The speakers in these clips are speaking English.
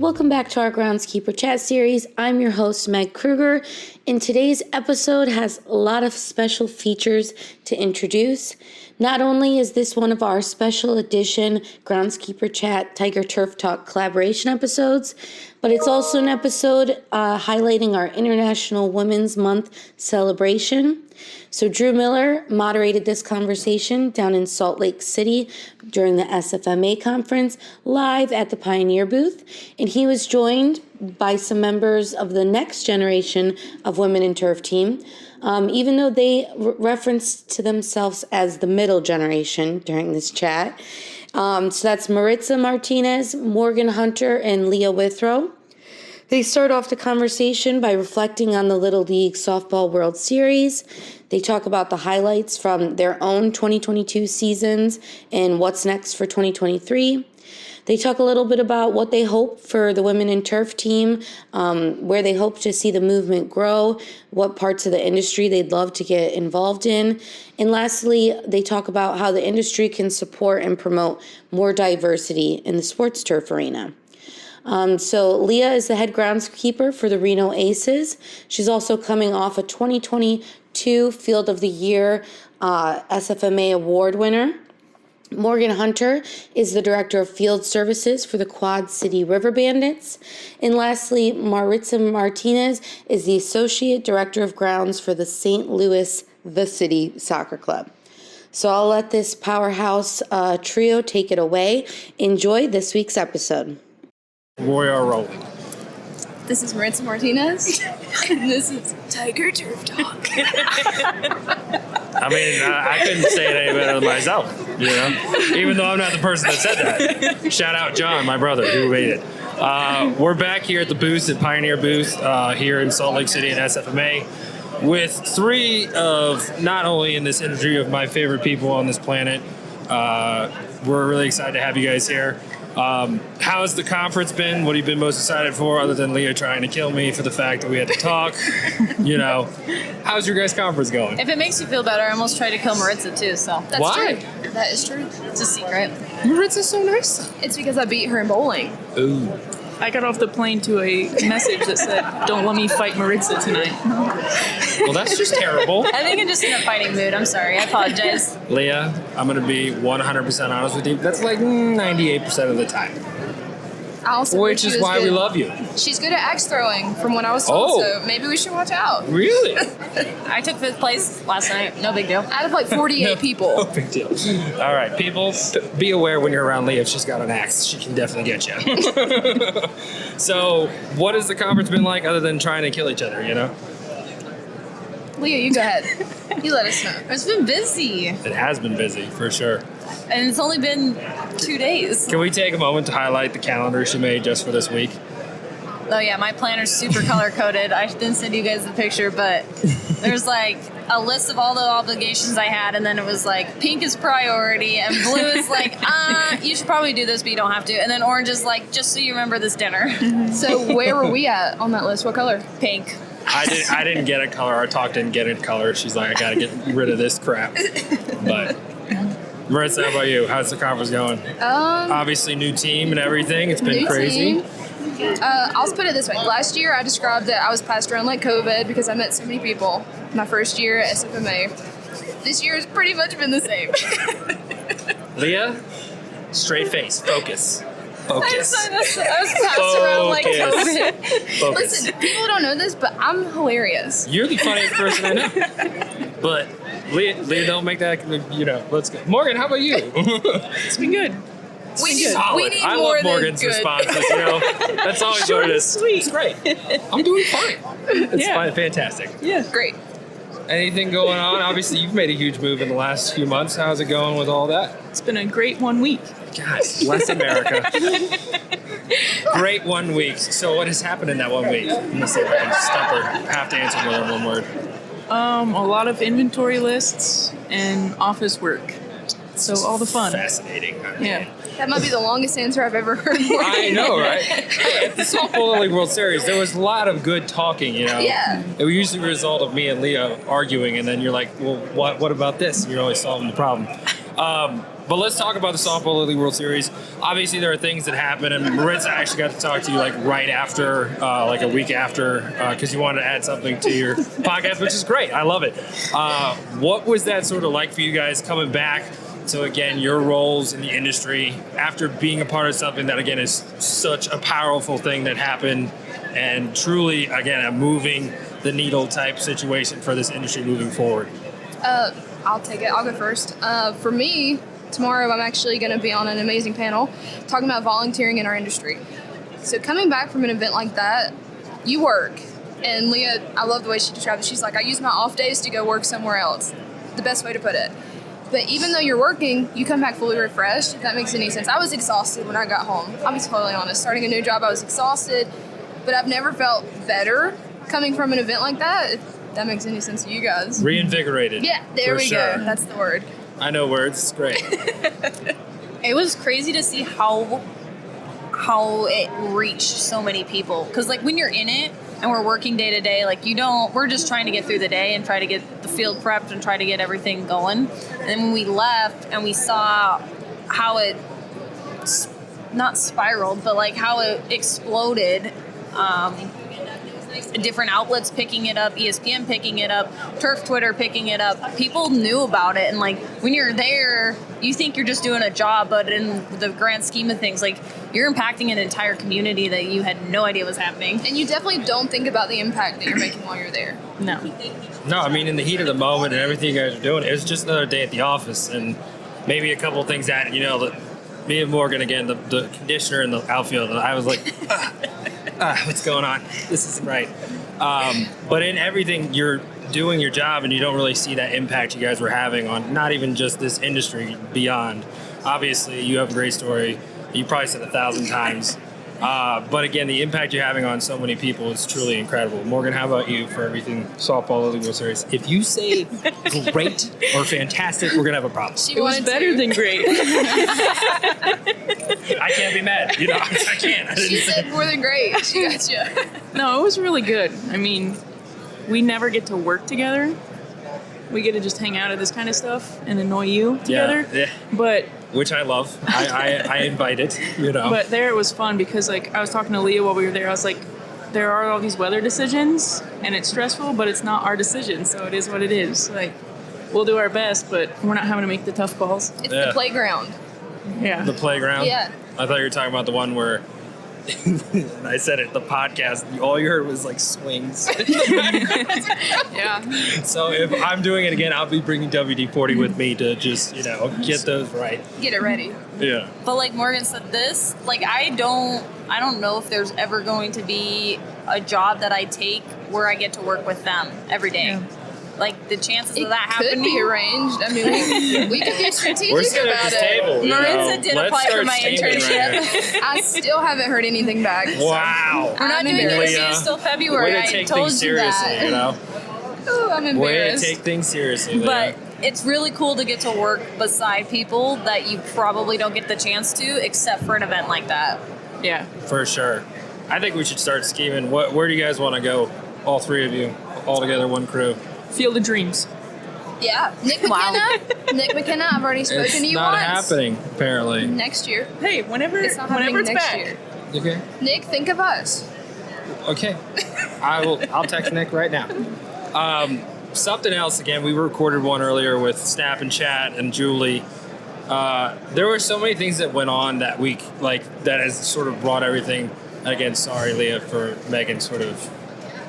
Welcome back to our Groundskeeper chat series. I'm your host, Meg Kruger, and today's episode has a lot of special features to introduce. Not only is this one of our special edition Groundskeeper Chat Tiger Turf Talk collaboration episodes, but it's also an episode highlighting our International Women's Month celebration. So Drew Miller moderated this conversation down in Salt Lake City during the SFMA conference live at the Pioneer booth, and he was joined by some members of the next generation of Women in Turf team, even though they referenced to themselves as the middle generation during this chat. So that's Maritza, Martinez, Morgan Hunter, and Leah Withrow. They start off the conversation by reflecting on the Little League Softball World Series. They talk about the highlights from their own 2022 seasons and what's next for 2023. They talk a little bit about what they hope for the Women in Turf team, where they hope to see the movement grow, what parts of the industry they'd love to get involved in. And lastly, they talk about how the industry can support and promote more diversity in the sports turf arena. So Leah is the head groundskeeper for the Reno Aces. She's also coming off a 2022 Field of the Year SFMA award winner. Morgan Hunter is the director of field services for the Quad City River Bandits. And lastly, Maritza Martinez is the associate director of grounds for the St. Louis The City Soccer Club. So I'll let this powerhouse trio take it away. Enjoy this week's episode. We are rolling. This is Maritza Martinez, and this is Tiger Turf Talk. I mean, I couldn't say it any better than myself, you know, even though I'm not the person that said that. Shout out John, my brother, who made it. We're back here at the booth, at Pioneer booth, here in Salt Lake City at SFMA, with three of not only in this industry of my favorite people on this planet. We're really excited to have you guys here. How's the conference been? What have you been most excited for, other than Leah trying to kill me for the fact that we had to talk? You know, how's your guys' conference going? If it makes you feel better, I almost tried to kill Maritza too, so. That's Why? True. That is true. It's a secret. Maritza's so nice. It's because I beat her in bowling. Ooh. I got off the plane to a message that said, "Don't let me fight Maritza tonight." Well, that's just terrible. I think I'm just in a fighting mood. I'm sorry. I apologize. Leah, I'm going to be 100% honest with you. That's like 98% of the time. I also Which is why we love you. She's good at axe throwing, from what I was told, Oh. so maybe we should watch out. Really? I took 5th place last night. No big deal. Out of like 48 No people. big deal. All right, people, be aware when you're around Leah. If she's got an axe, she can definitely get you. So, what has the conference been like other than trying to kill each other, you know? Leah, you go ahead. You let us know. It's been busy. It has been busy, for sure. And it's only been 2 days. Can we take a moment to highlight the calendar she made just for this week? Oh yeah, my planner's super color coded. I didn't send you guys the picture, but there's like a list of all the obligations I had, and then it was like pink is priority, and blue is like, you should probably do this, but you don't have to. And then orange is like, just so you remember this dinner. So where were we at on that list? What color? Pink. I didn't get a color. Our talk didn't get a color. She's like, I gotta get rid of this crap. But Maritza, how about you? How's the conference going? Obviously, new team and everything. It's been crazy. Team. I'll put it this way. Last year, I described that I was passed around like COVID because I met so many people. My first year at SFMA. This year has pretty much been the same. Leah, straight face, focus. Focus. I was passed around like COVID. Focus. Listen, people don't know this, but I'm hilarious. You're the funniest person I know. But Leah, don't make that, you know, let's go. Morgan, how about you? It's been good. We need I more love than Morgan's good. responses, you know. That's always what it is. Sweet. It's great. I'm doing fine. It's Yeah. fine, fantastic. Yeah. Great. Anything going on? Obviously, you've made a huge move in the last few months. How's it going with all that? It's been a great 1 week. God, bless America. Great 1 week. So what has happened in that 1 week? I'm going to see if I can stump her. Have to answer more than one word. A lot of inventory lists and office work. So all the fun. Fascinating. Yeah. That might be the longest answer I've ever heard. I know, right? Hey, at the Softball League World Series, there was a lot of good talking, you know? Yeah. It was usually a result of me and Leah arguing, and then you're like, well, what about this? And you're always solving the problem. But let's talk about the Softball Little League World Series. Obviously, there are things that happen, and Maritza actually got to talk to you like right after, like a week after, because you wanted to add something to your podcast, which is great. I love it. What was that sort of like for you guys coming back? So again, your roles in the industry after being a part of something that again is such a powerful thing that happened, and truly again a moving the needle type situation for this industry moving forward. I'll take it. I'll go first. For me, tomorrow I'm actually going to be on an amazing panel talking about volunteering in our industry. So coming back from an event like that, you work. And Leah, I love the way she described it. She's like, I use my off days to go work somewhere else. The best way to put it. But even though you're working, you come back fully refreshed, if that makes any sense. I was exhausted when I got home. I'll be totally honest. Starting a new job, I was exhausted. But I've never felt better coming from an event like that, if that makes any sense to you guys. Reinvigorated. Yeah, there we sure. go. That's the word. I know words. It's great. It was crazy to see how it reached so many people. Because like when you're in it and we're working day to day, like we're just trying to get through the day and try to get the field prepped and try to get everything going. And then when we left and we saw how it not spiraled, but like how it exploded. Different outlets picking it up, ESPN picking it up, Turf Twitter picking it up. People knew about it, and like when you're there, you think you're just doing a job, but in the grand scheme of things, like you're impacting an entire community that you had no idea was happening. And you definitely don't think about the impact that you're making while you're there. No. No, I mean in the heat of the moment and everything you guys are doing, it was just another day at the office, and maybe a couple of things that me and Morgan again, the conditioner in the outfield, and I was like, what's going on? This isn't right. But in everything, you're doing your job, and you don't really see that impact you guys were having on not even just this industry, beyond. Obviously, you have a great story. You probably said 1,000 times. But again, the impact you're having on so many people is truly incredible. Morgan, how about you for everything Softball Little League World Series? If you say great or fantastic, we're going to have a problem. It was better than great. I can't be mad. I can't. She said more than great. She got you. No, it was really good. I mean, we never get to work together. We get to just hang out at this kind of stuff and annoy you together. Yeah. But which I love. I invite it, But there it was fun because like I was talking to Leah while we were there. I was like, there are all these weather decisions and it's stressful, but it's not our decision, so it is what it is. Like we'll do our best, but we're not having to make the tough calls. It's the playground. Yeah. The playground? Yeah. I thought you were talking about the one where I said it, the podcast, all you heard was like swings. Yeah. So if I'm doing it again, I'll be bringing WD-40 with me to just, get those right. Get it ready. Yeah. But like Morgan said, this, like I don't know if there's ever going to be a job that I take where I get to work with them every day. Yeah. Like the chances of that It happening. could be arranged. I mean, we could be strategic We're sitting at about this it. table. Maritza did Let's apply for start my steaming right internship. here. I still haven't heard anything back. Wow. We're not I'm doing embarrassed. interviews till February. Way I to take told things you seriously, that. Ooh, I'm Way to embarrassed. take things seriously. But Leah. it's really cool to get to work beside people that you probably don't get the chance to, except for an event like that. Yeah. For sure. I think we should start scheming. Where do you guys want to go? All three of you, all together, one crew. Field of Dreams. Yeah. Nick McKenna. Nick McKenna, I've already spoken It's to you not once. happening, apparently. Next year. Hey, whenever It's not happening it's next back. year. Okay. Nick, think of us. Okay. I'll text Nick right now. Something else, again, we recorded one earlier with Snap and Chat and Julie. There were so many things that went on that week, that has sort of brought everything. Again, sorry, Leah, for Megan sort of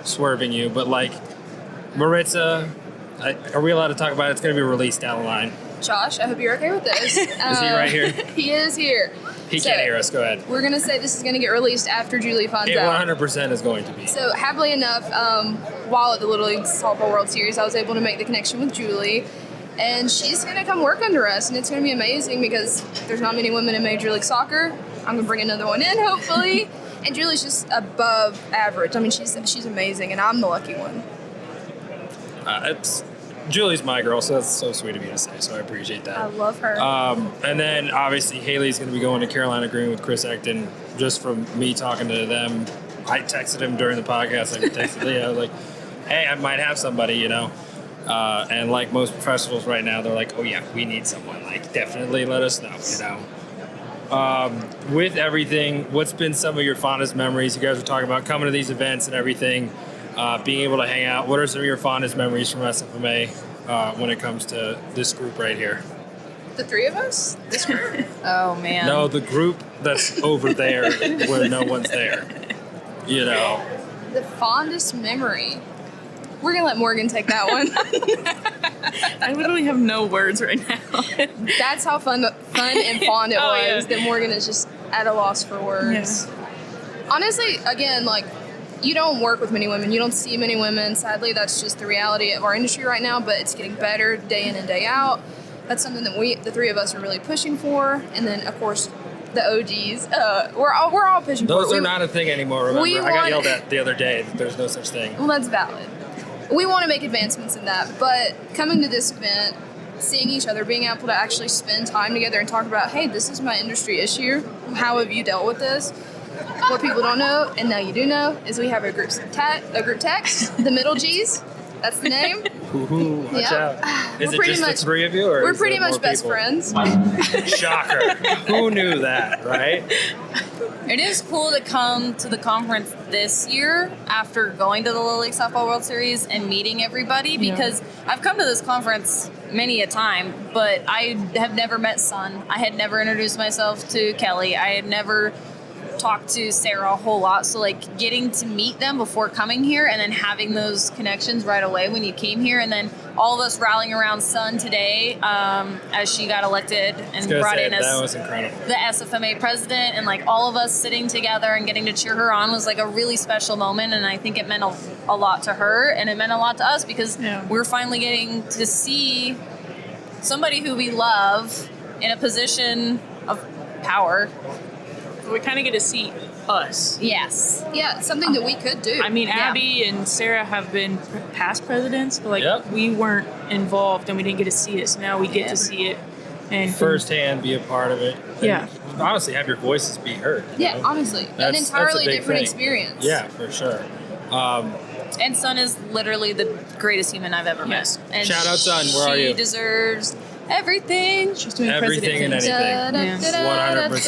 swerving you, but Maritza, are we allowed to talk about it? It's going to be released down the line. Josh, I hope you're okay with this. Is he right here? He is here. He can't hear us. Go ahead. We're going to say this is going to get released after Julie finds It out. 100% is going to be. So happily enough, while at the Little League Softball World Series, I was able to make the connection with Julie. And she's going to come work under us, and it's going to be amazing because there's not many women in Major League Soccer. I'm going to bring another one in, hopefully. And Julie's just above average. I mean, she's amazing, and I'm the lucky one. Julie's my girl, so that's so sweet of you to say, so I appreciate that. I love her. And then, obviously, Haley's going to be going to Carolina Green with Chris Ecton. Just from me talking to them, I texted him during the podcast. I texted Leah, hey, I might have somebody, And like most professionals right now, they're like, oh yeah, we need someone. Like, definitely let us know, you know. With everything, what's been some of your fondest memories? You guys were talking about coming to these events and everything, being able to hang out. What are some of your fondest memories from SFMA when it comes to this group right here? The three of us? This group? Oh man. No, the group that's over there where no one's there. You know. The fondest memory. We're going to let Morgan take that one. I literally have no words right now. That's how fun and fond it Oh, was, yeah. that Morgan is just at a loss for words. Honestly, again, like, you don't work with many women. You don't see many women. Sadly, that's just the reality of our industry right now, but it's getting better day in and day out. That's something that the three of us are really pushing for. And then, of course, the OGs. We're all pushing for it. Those are not a thing anymore, remember? we I got want- yelled at the other day that there's no such thing. Well, that's valid. We want to make advancements in that, but coming to this event, seeing each other, being able to actually spend time together and talk about, hey, this is my industry issue. How have you dealt with this? What people don't know, and now you do know, is we have a group text, the middle G's. That's the name. Ooh, watch Yep. out. Is We're it pretty just much- the three of you? Or We're is pretty there much more best people? friends. Shocker. Who knew that, right? It is cool to come to the conference this year after going to the Little League Softball World Series and meeting everybody, because I've come to this conference many a time, but I have never met Sun. I had never introduced myself to Kelly. I had never talked to Sarah a whole lot. So like getting to meet them before coming here and then having those connections right away when you came here, and then all of us rallying around Sun today as she got elected and brought in as that was incredible. the SFMA president, and like all of us sitting together and getting to cheer her on was like a really special moment. And I think it meant a lot to her, and it meant a lot to us, because we're finally getting to see somebody who we love in a position of power. We kind of get to see us. Yes. Yeah, something that we could do. I mean, Yeah. Abby and Sarah have been past presidents, but like Yep. we weren't involved and we didn't get to see it. So now we get to see it and Firsthand, be a part of it. And Yeah. honestly, have your voices be heard. you yeah, know? honestly, an That's a entirely big different thing. experience. Yeah, for sure. And Sun is literally the greatest human I've ever Yes. met. And Shout out, Sun. Where are you? She deserves everything. she's doing Everything and president anything. things. 100%.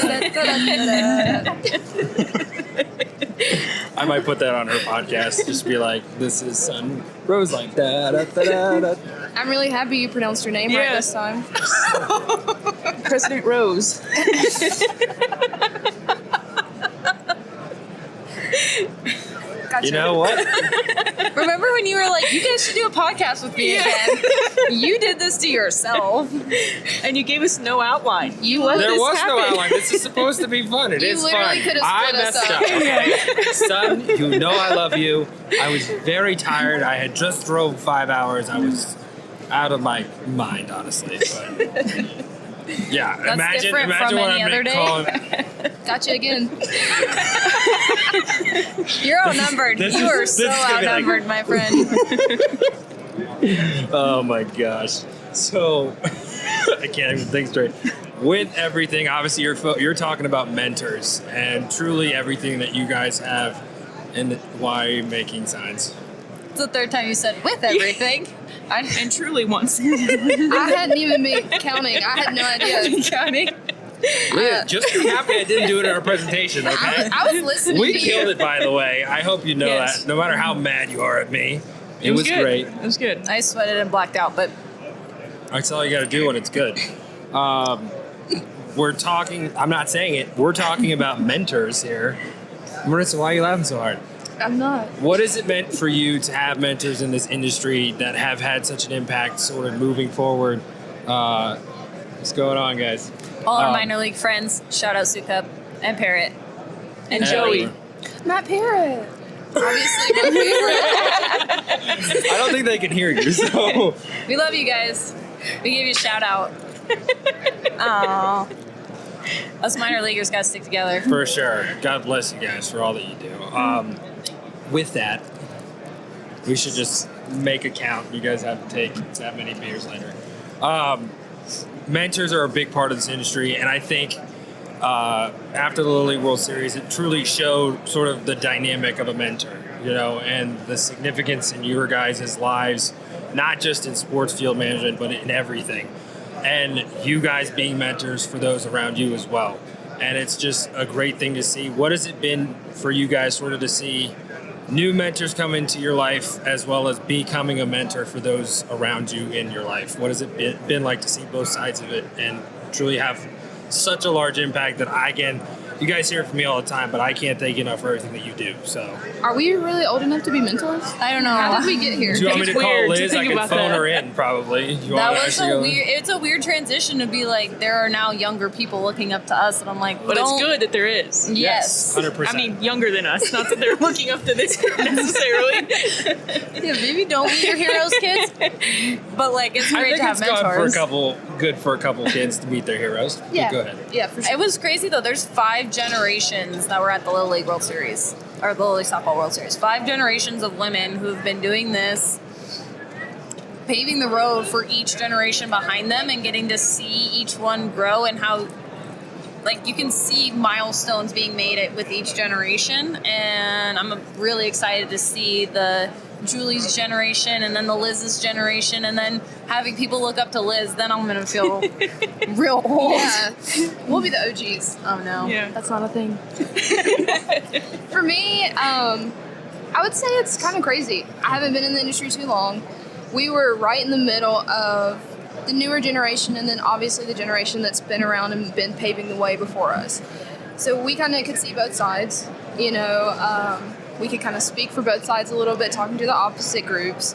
I might put that on her podcast. Just be like, this is Sun Rose, like da da da da da. I'm really happy you pronounced your name right Yeah. this time. President Rose. Gotcha. You know what? Remember when you were like, you guys should do a podcast with me again? You did this to yourself. And you gave us no outline. You let There this was happen. no outline. This is supposed to be fun. It You is literally fun. could have I split us messed up. up. Okay? Son, you know I love you. I was very tired. I had just drove 5 hours. I was out of my mind, honestly. But yeah, That's different imagine from what any I'm other day. calling. Gotcha again. You're outnumbered. This You is- are this so is gonna be like- outnumbered, my friend. Oh my gosh. So I can't even think straight. With everything, obviously you're talking about mentors and truly everything that you guys have, and why are you making signs? It's the third time you said with everything. And truly once. I hadn't even been counting. I had no idea. counting. Leah, just be happy I didn't do it in our presentation, okay? I was listening We to killed you. it, by the way. I hope you know Yes. that. No matter how mad you are at me, it was good. great. It was good. I sweated and blacked out, but That's all you got to do when it's good. We're talking. I'm not saying it. We're talking about mentors here. Maritza, why are you laughing so hard? I'm not. What has it meant for you to have mentors in this industry that have had such an impact, sort of moving forward? What's going on, guys? all our minor league friends, shout out Sukup and Parrot. And Yeah. Joey. Matt Parrott. Obviously my favorite. I don't think they can hear you, so We love you guys. We gave you a shout out. Aww. Us minor leaguers gotta stick together. for sure. God bless you guys for all that you do. With that, we should just make a count. You guys have to take that many beers later. Mentors are a big part of this industry, and I think after the Little League World Series, it truly showed sort of the dynamic of a mentor, you know, and the significance in your guys' lives not just in sports field management, but in everything. And you guys being mentors for those around you as well. And it's just a great thing to see. What has it been for you guys sort of to see new mentors come into your life as well as becoming a mentor for those around you in your life? What has it been like to see both sides of it and truly have such a large impact that you guys hear it from me all the time, but I can't thank you enough for everything that you do. So, Are we really old enough to be mentors? I don't know. How did we get here? do you want me to It's call weird to Liz? I think can about phone that. her in probably. You That want to was actually go? it's a weird transition to be like, there are now younger people looking up to us, and I'm like, But don't- it's good that there is. Yes. 100%. I mean, younger than us. Not that they're looking up to this group necessarily. Yeah, maybe don't meet your heroes, kids. But like, it's I great think to have it's mentors. good for a couple kids to meet their heroes. But Yeah. go ahead. Yeah, for sure. It was crazy though. There's 5 generations that were at the Little League World Series, or the Little League Softball World Series. 5 generations of women who've been doing this, paving the road for each generation behind them, and getting to see each one grow and how, like, you can see milestones being made with each generation. And I'm really excited to see the Julie's generation and then the Liz's generation, and then having people look up to Liz. Then I'm gonna feel real old. Yeah, we'll be the OGs. Oh no. Yeah. That's not a thing. For me, I would say it's kind of crazy. I haven't been in the industry too long. We were right in the middle of the newer generation, and then obviously the generation that's been around and been paving the way before us. So we kind of could see both sides, you know. We could kind of speak for both sides a little bit, talking to the opposite groups.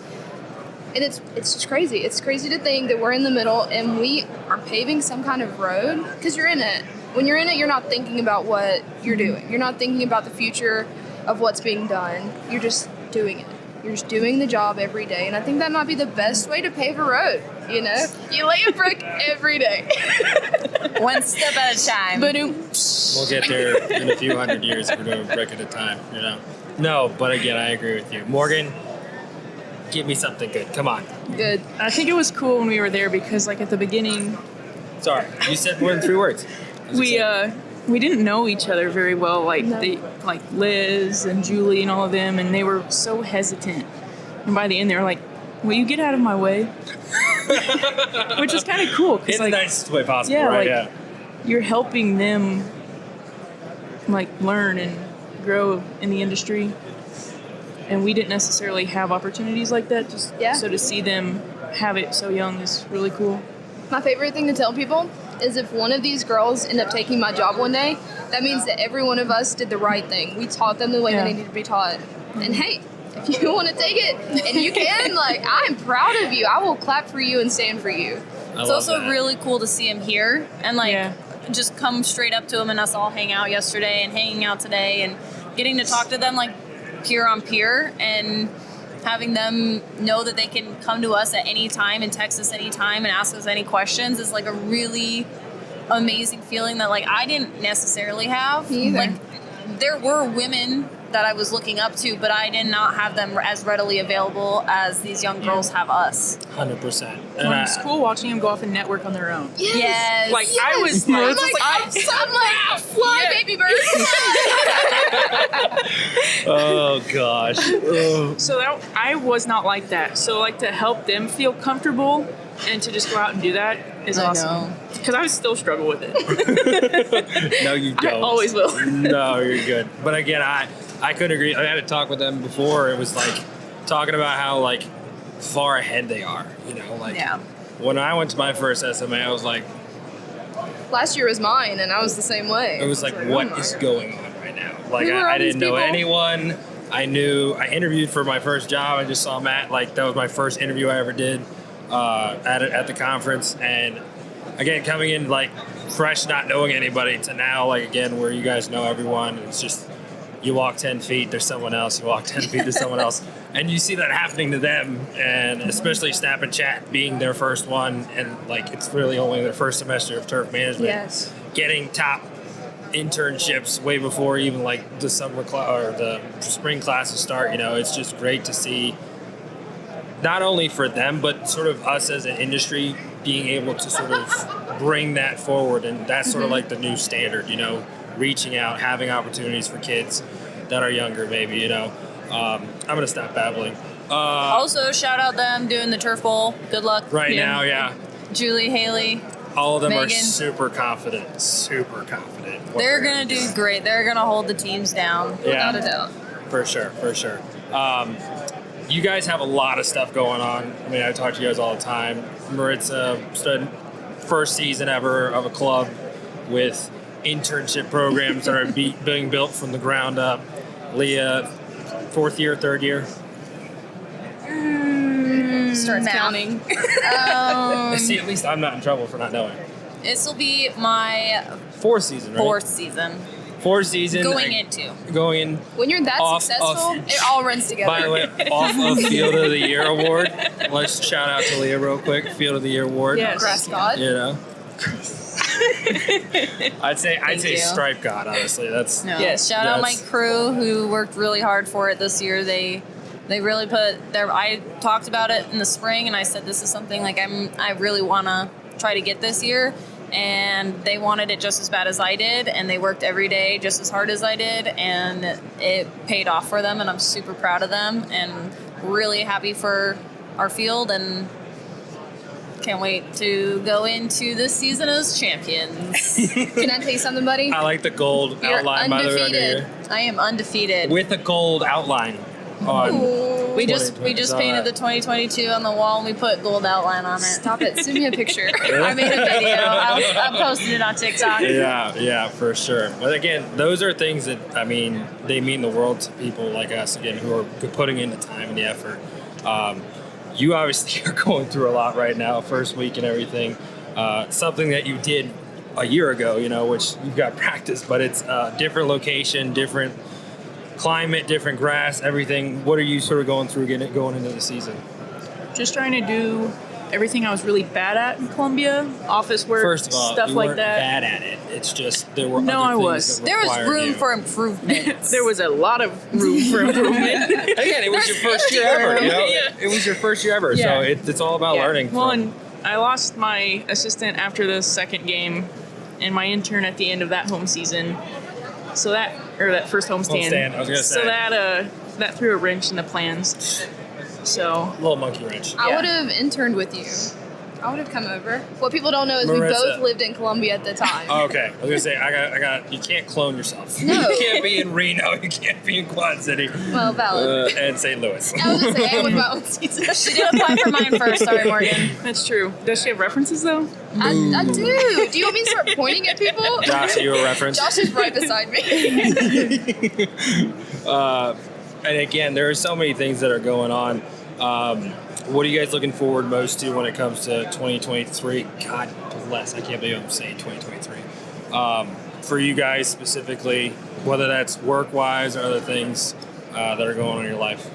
And it's just crazy. It's crazy to think that we're in the middle and we are paving some kind of road, because you're in it. When you're in it, you're not thinking about what you're doing. You're not thinking about the future of what's being done. You're just doing it. You're just doing the job every day. And I think that might be the best way to pave a road, you know? You lay a brick every day. One step at a time. Ba-doom. We'll get there in a few hundred years if we're doing a brick at a time, you know. No, but again, I agree with you. Morgan, give me something good. Come on. Good. I think it was cool when we were there because, like, at the beginning, Sorry, you said more than 3 words. we didn't know each other very well. Like No. like Liz and Julie and all of them, and they were so hesitant. And by the end, they were like, "Will you get out of my way?" Which is kind of cool In because, the like, nicest way possible, yeah, right? like- Yeah. you're helping them like learn and grow in the industry. And we didn't necessarily have opportunities like that. So to see them have it so young is really cool. My favorite thing to tell people is if one of these girls end up taking my job one day, that means that every one of us did the right thing. We taught them the way Yeah. they needed to be taught. And hey, if you want to take it and you can, like, I'm proud of you. I will clap for you and stand for you. I It's love also that. really cool to see him here and like Yeah. just come straight up to him, and us all hang out yesterday and hanging out today and getting to talk to them like peer on peer, and having them know that they can come to us at any time and text us anytime and ask us any questions is like a really amazing feeling that like I didn't necessarily have. Me either. Like there were women that I was looking up to, but I did not have them as readily available as these young girls have us. 100%. And Well, it's cool watching them go off and network on their own. Yes. Like, I was I'm nervous. like, I'm like, fly, Yeah. baby bird. oh gosh. Oh. So I was not like that. So like to help them feel comfortable and to just go out and do that is I awesome. know. Because I would still struggle with it. No, you don't. I always will. No, you're good. But again, I couldn't agree. I had a talk with them before. It was like talking about how like far ahead they are. You know, like Yeah. when I went to my first SMA, I was like, Last year was mine, and I was the same way. it was like, oh what my is God. going on right now? Like Who are I all these didn't know people? anyone. I interviewed for my first job. I just saw Matt. Like that was my first interview I ever did at the conference. And again, coming in like fresh, not knowing anybody, to now like again where you guys know everyone. And it's just you walk 10 feet, there's someone else. You walk 10 feet, there's someone else. And you see that happening to them, and especially Snap and Chat being their first one, and like it's really only their first semester of turf management. Yes. Getting top internships way before even like the summer or the spring classes start. You know, it's just great to see not only for them, but sort of us as an industry being able to sort of bring that forward. And that's sort of like the new standard, you know, reaching out, having opportunities for kids that are younger, maybe, you know. I'm going to stop babbling. Also, shout out them doing the Turf Bowl. Good luck. Right now, yeah. Julie, Haley. All of them are Megan. super confident. Super confident. what They're going to do great. They're going to hold the teams down. Yeah. Without a doubt. For sure. You guys have a lot of stuff going on. I mean, I talk to you guys all the time. Maritza started first season ever of a club with internship programs that are being built from the ground up. Leah, fourth year, third year. Starts Math. counting. See, at least I'm not in trouble for not knowing. This will be my Fourth season, right? fourth season. Fourth season. Going into. Going in. When you're that Off successful, of- it all runs together. By the way, off of Field of the Year award. Let's shout out to Leah real quick. Field of the Year award. Yes. Grass God. You know. I'd say you. Stripe God. Honestly, that's No. Yes. Shout out my Yes. crew who worked really hard for it this year. They really put their. I talked about it in the spring, and I said this is something like I really want to try to get this year. And they wanted it just as bad as I did, and they worked every day just as hard as I did, and it paid off for them, and I'm super proud of them, and really happy for our field, and can't wait to go into this season as champions. Can I tell you something, buddy? I like the gold You're outline by the way under undefeated. here. I am undefeated. With a gold outline on. We just 2020, painted the 2022 on the wall, and we put gold outline on it. Stop it. Send me a picture. I made a video. I posted it on TikTok. Yeah, for sure. But again, those are things that, I mean, they mean the world to people like us, again, who are putting in the time and the effort. You obviously are going through a lot right now, first week and everything. Something that you did a year ago, you know, which you've got practice, but it's a different location, different climate, different grass, everything. What are you sort of going through going into the season? Just trying to do everything I was really bad at in Columbia. Office work, First of all, stuff you like weren't that. bad at it. It's just there were No, other I things was. that There was required room you. for improvement. There was a lot of room for improvement. Again, it was your first year ever. You know? Yeah. It was your first year ever, Yeah. so it's all about learning. Well, from- and I lost my assistant after the second game, and my intern at the end of that home season. So that first homestand. Homestand, I was gonna say. So that threw a wrench in the plans. So little monkey wrench. I Yeah. would have interned with you. I would have come over. What people don't know is Maritza. we both lived in Columbia at the time. Oh, okay, I was gonna say I got. You can't clone yourself. No. You can't be in Reno. You can't be in Quad City. Well, valid. And St. Louis. I was gonna say, I with my own season. She did apply for mine first. Sorry, Morgan. that's true. Does she have references though? I do. Do you want me to start pointing at people? Josh, are you a reference? Josh is right beside me. And again, there are so many things that are going on. What are you guys looking forward most to when it comes to 2023? God bless, I can't believe I'm saying 2023. For you guys specifically, whether that's work-wise or other things that are going on in your life.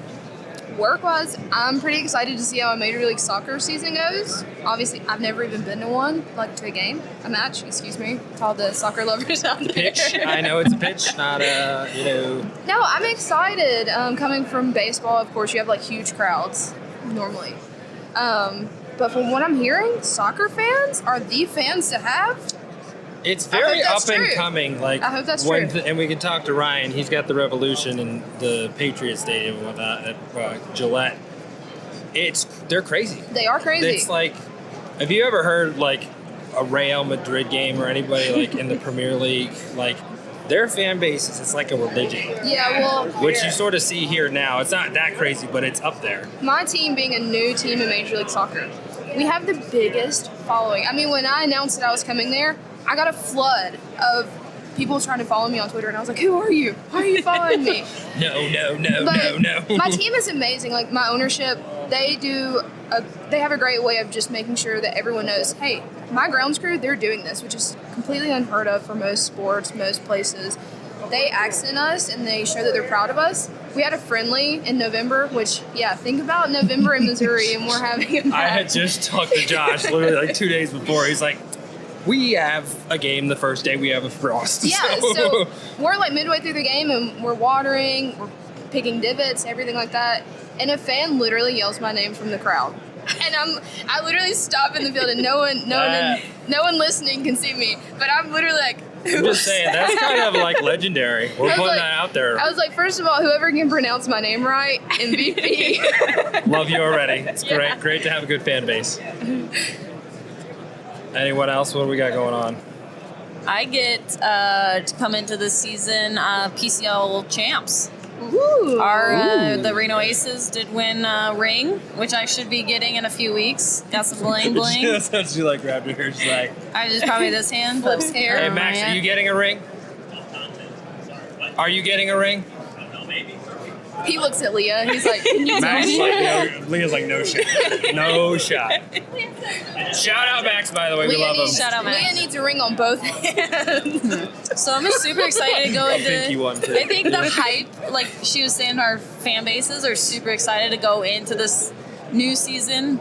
Work-wise, I'm pretty excited to see how a Major League Soccer season goes. Obviously, I've never even been to one, like to a game, a match, excuse me, to all the soccer lovers out there. Pitch, I know it's a pitch, not a, No, I'm excited. Coming from baseball, of course, you have like huge crowds normally. But from what I'm hearing, soccer fans are the fans to have. It's I very hope that's up and true. coming. Like I hope that's when true. and we can talk to Ryan. He's got the Revolution and the Patriot Stadium and whatnot at Gillette. They're crazy. They are crazy. It's like, have you ever heard like a Real Madrid game or anybody like in the Premier League? Like their fan base it's like a religion, Yeah, well, which you sort of see here now. It's not that crazy, but it's up there. my team being a new team in Major League Soccer, we have the biggest following. I mean, when I announced that I was coming there, I got a flood of people trying to follow me on Twitter, and I was like, "Who are you? Why are you following me?" No. But my team is amazing. Like my ownership, they have a great way of just making sure that everyone knows, hey, my grounds crew, they're doing this, which is completely unheard of for most sports, most places. They accent us and they show that they're proud of us. We had a friendly in November, which, think about November in Missouri, and we're having a match. I had just talked to Josh literally like 2 days before. He's like, we have a game the first day we have a frost. Yeah, so we're like midway through the game and we're watering, we're picking divots, everything like that. And a fan literally yells my name from the crowd. And I literally stop in the field and no one listening can see me. But I'm literally like, I'm just saying, that's kind of like legendary. We're putting that out there. I was like, first of all, whoever can pronounce my name right, MVP. Love you already. It's great to have a good fan base. Anyone else? What do we got going on? I get to come into this season PCL champs. Ooh. The Reno Aces did win a ring, which I should be getting in a few weeks. Got some bling bling. That's how she like grabbed her hair. She's like, I just probably this hand. Flips hair. hey Max, are you getting a ring? Are you getting a ring? He looks at Leah. He's like, can you tell Max me? like, no, Leah's like, no shot. No shot. Shout out Max, by the way. We love him. Shout out Max. Leah needs a ring on both hands. So I'm just super excited to go into. pinky one, too. I think the hype, like she was saying, our fan bases are super excited to go into this new season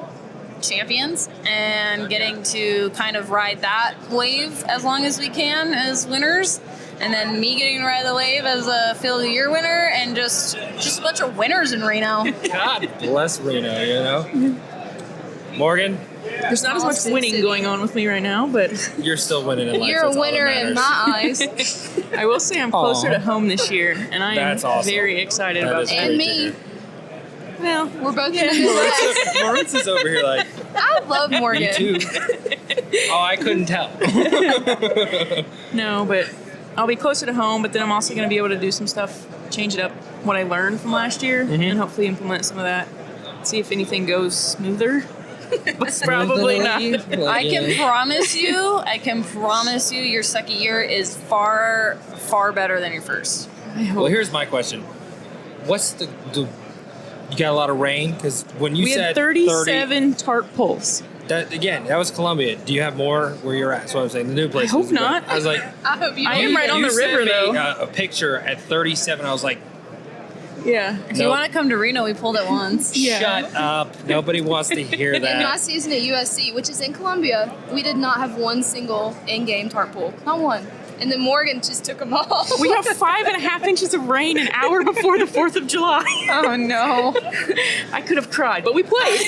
champions and getting to kind of ride that wave as long as we can as winners. And then me getting to ride the wave as a Field of the Year winner, and just a bunch of winners in Reno. God bless Reno, you know? Morgan, There's not as much winning going on with me right now, but you're still winning in life. You're That's a all that winner in matters. my eyes. I will say I'm closer to home this year, and I am That's awesome. very excited That about is that. And great to me. hear. Well, We're both in the Midwest. Maritza's over here like, I love Morgan. me too. Oh, I couldn't tell. no, but I'll be closer to home, but then I'm also going to be able to do some stuff, change it up, what I learned from last year, and hopefully implement some of that. See if anything goes smoother. But probably not. I can promise you, your second year is far, far better than your first. Well, here's my question. What's the you got a lot of rain? Because when you We said had 37 tarp pulls. that was Columbia. Do you have more where you're at? That's what I'm saying. The new place. I hope is good. not. I was like, I hope you I do. am right on you the river, sent me, though. a picture at 37. I was like, Yeah. If you want to come to Reno, we pulled it once. Yeah. shut up. Nobody wants to hear In my that. season at USC, which is in Columbia, we did not have one single in-game tarp pool. Not one. And then Morgan just took them all. We have 5.5 inches of rain an hour before the 4th of July. Oh, no. I could have cried, but we played.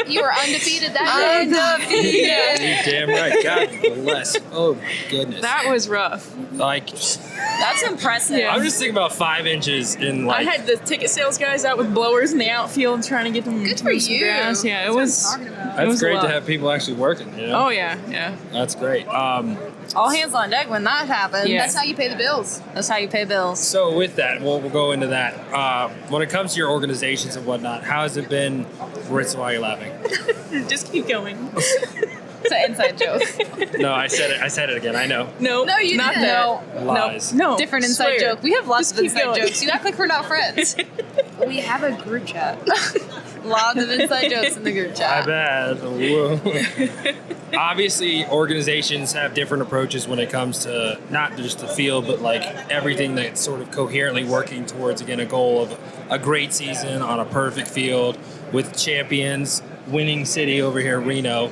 You were undefeated that day. You're damn right. God bless. Oh my goodness. That was rough. Like, That's impressive. Yeah. I'm just thinking about 5 inches in I like. had the ticket sales guys out with blowers in the outfield trying to get them Good to for move some you. grass. Yeah, it was. Talking about. it That's was a great to lot. have people actually working. You know? Oh yeah, yeah. That's great. All hands on deck when that happens. Yeah. That's how you pay the bills. That's how you pay bills. So with that, we'll go into that. When it comes to your organizations and whatnot, how has it been? Maritza, why are you laughing? Just keep going. It's an inside joke. No, I said it. I said it again. I know. No, No, you not didn't. that. Lies. No, Different inside swear. joke. We have lots Just of keep inside going. jokes. You act like we're not friends. We have a group chat. Lots of inside jokes in the group I chat. bet. Whoa. Obviously, organizations have different approaches when it comes to not just the field, but like everything that's sort of coherently working towards, again, a goal of a great season on a perfect field with champions, winning city over here, Reno.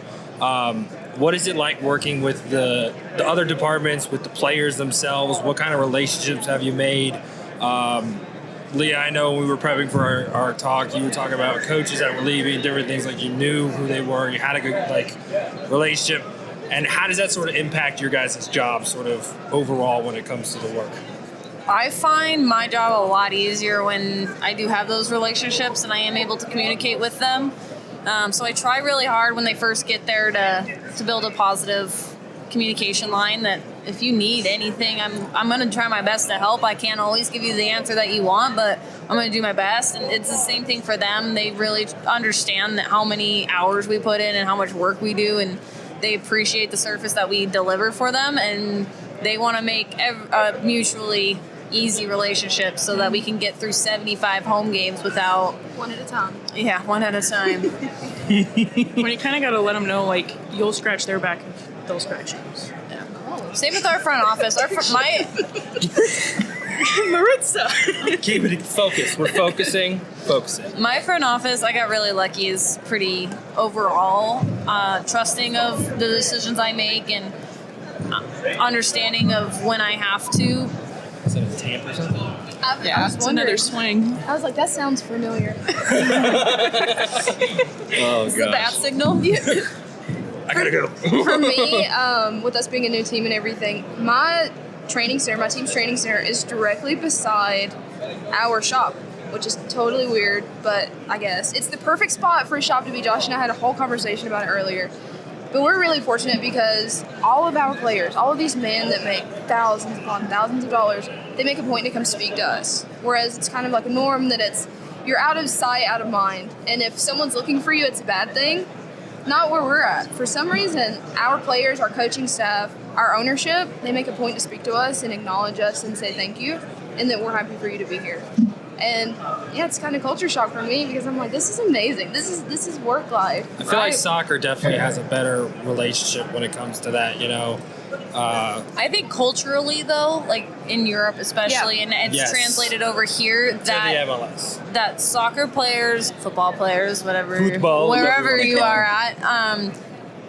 What is it like working with the other departments, with the players themselves? What kind of relationships have you made? Leah, I know when we were prepping for our talk, you were talking about coaches that were leaving, different things, like you knew who they were, you had a good relationship. And how does that sort of impact your guys' job sort of overall when it comes to the work? I find my job a lot easier when I do have those relationships and I am able to communicate with them. So I try really hard when they first get there to build a positive communication line that if you need anything, I'm going to try my best to help. I can't always give you the answer that you want, but I'm going to do my best. And it's the same thing for them. They really understand that how many hours we put in and how much work we do, and they appreciate the service that we deliver for them, and they want to make a mutually easy relationship so that we can get through 75 home games without One at a time. one at a time. When you kind of got to let them know, like, you'll scratch their back and they'll scratch yours. Same with our front office. Maritza. Keep it focused. We're focusing. My front office, I got really lucky, is pretty overall trusting of the decisions I make and understanding of when I have to. Is that a tamp or something? I was It's wondering. another swing. I was like, that sounds familiar. Oh, Is the bat gosh. signal? I gotta go. For me, with us being a new team and everything, my team's training center is directly beside our shop, which is totally weird, but I guess it's the perfect spot for a shop to be. Josh and I had a whole conversation about it earlier. But we're really fortunate because all of our players, all of these men that make thousands upon thousands of dollars, they make a point to come speak to us. Whereas it's kind of like a norm that it's, you're out of sight, out of mind. And if someone's looking for you, it's a bad thing. Not where we're at. For some reason, our players, our coaching staff, our ownership, they make a point to speak to us and acknowledge us and say thank you and that we're happy for you to be here. And yeah, it's kind of culture shock for me because I'm like, this is amazing. This is work life. I feel like soccer definitely has a better relationship when it comes to that, you know. I think culturally, though, like in Europe especially, and it's translated over here, to the MLS. That soccer players, football players, Football, wherever you are at,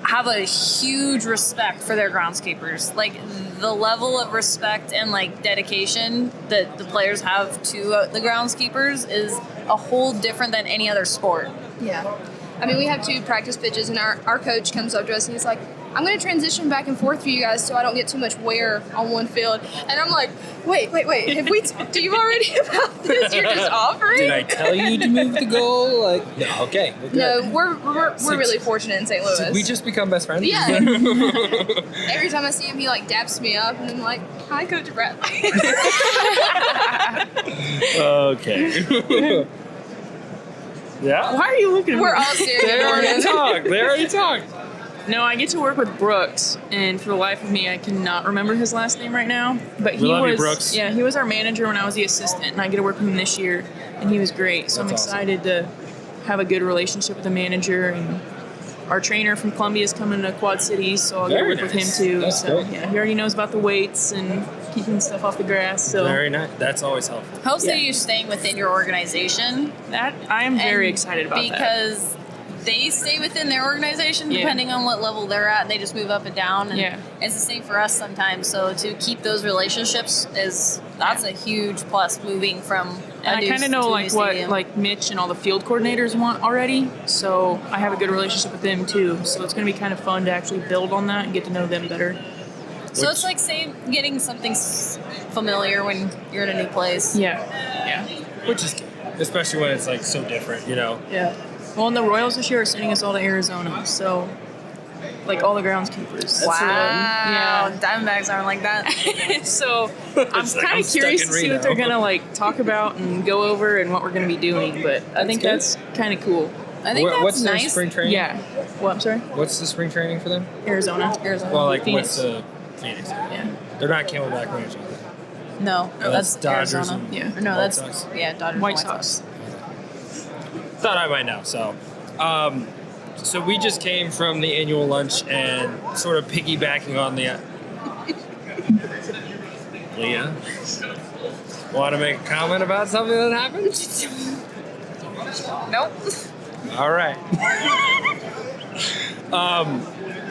have a huge respect for their groundskeepers. Like the level of respect and like dedication that the players have to the groundskeepers is a whole different than any other sport. Yeah. I mean, we have 2 practice pitches, and our coach comes up to us and he's like, I'm going to transition back and forth for you guys so I don't get too much wear on one field. And I'm like, wait. Have we talked to you already about this? You're just offering? Did I tell you to move the goal? Like, no, okay. No, we're really fortunate in St. Louis. Did we just become best friends? Yeah. Every time I see him, he like daps me up, and I'm like, hi, Coach Brett. Okay. Yeah. Why are you looking at me? We're all serious. They already talked. No, I get to work with Brooks, and for the life of me, I cannot remember his last name right now. But he love you, was, Brooks. yeah, he was our manager when I was the assistant, and I get to work with him this year, and he was great. So I'm That's awesome. excited to have a good relationship with the manager, and our trainer from Columbia is coming to Quad Cities, so I'll get to Very work with nice. him too. That's so great. yeah, he already knows about the weights and keeping stuff off the grass. So Very nice. That's always helpful. Helps that Yeah. you're staying within your organization. that I am very And excited about that. because they stay within their organization Yeah. depending on what level they're at. They just move up and down, and Yeah. it's the same for us sometimes. So to keep those relationships that's a huge plus moving from. And I kind of know like what stadium. like Mitch and all the field coordinators want already, so I have a good relationship with them too. So it's going to be kind of fun to actually build on that and get to know them better. So it's like getting something familiar when you're in a new place. Yeah. Which is good, especially when it's like so different, you know. Yeah. Well, and the Royals this year are sending us all to Arizona, so like all the groundskeepers. Wow. Yeah. Diamondbacks aren't like that. So I'm It's like, kind I'm of curious stuck to in see what they're Reno. gonna like talk about and go over and what we're gonna be doing. But I think good. that's kind of cool. I think that's What's their nice. spring training? Yeah. Well, I'm sorry. What's the spring training for them? Arizona. Well, like Phoenix. what's the Phoenix? Yeah. They're not Camelback Ranch, are they? No, that's that's Dodgers Arizona. and Yeah. Or no, White that's Sox. Dodgers. and White Sox. Thought I might know. So we just came from the annual lunch and sort of piggybacking on the Leah. Want to make a comment about something that happened? Nope. All right.